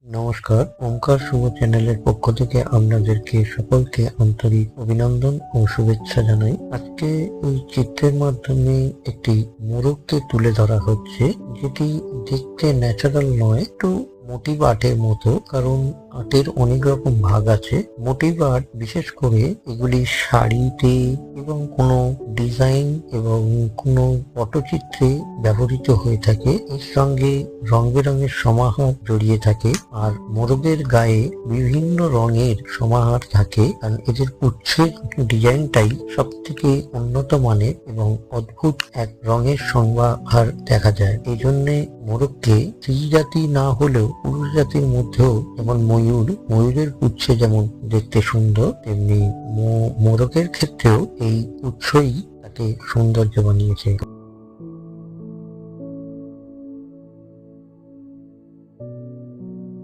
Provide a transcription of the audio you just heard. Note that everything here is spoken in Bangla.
নমস্কার, ওমকার শুভ চ্যানেলের পক্ষ থেকে আপনাদেরকে সকলকে আন্তরিক অভিনন্দন ও শুভেচ্ছা জানাই। আজকে এই চিত্রের মাধ্যমে একটি মোরগকে তুলে ধরা হচ্ছে, যেটি দেখতে ন্যাচারাল নয়, একটু মোটিভ আর্টের মতো। কারণ আর্টের অনেক রকম ভাগ আছে। মোটিভ আর্ট বিশেষ করে এগুলি শাড়িতে এবং কোনো ডিজাইন এবং কোনো পটচিত্রে ব্যবহৃত হয়ে থাকে। এর সঙ্গে রং বেরঙের সমাহার জড়িয়ে থাকে। আর মোরগের গায়ে বিভিন্ন রঙের সমাহার থাকে, কারণ এদের পুচ্ছের ডিজাইনটাই সব থেকে উন্নত মানের এবং অদ্ভুত এক রঙের সমাহার দেখা যায়। এই জন্যে মোরগকে স্ত্রী জাতি না হলেও পুরুষ জাতির মধ্যেও, যেমন ময়ূরের পুচ্ছে যেমন দেখতে সুন্দর, তেমনি মোরগের ক্ষেত্রেও এই পুচ্ছই তাকে সৌন্দর্য বানিয়েছে।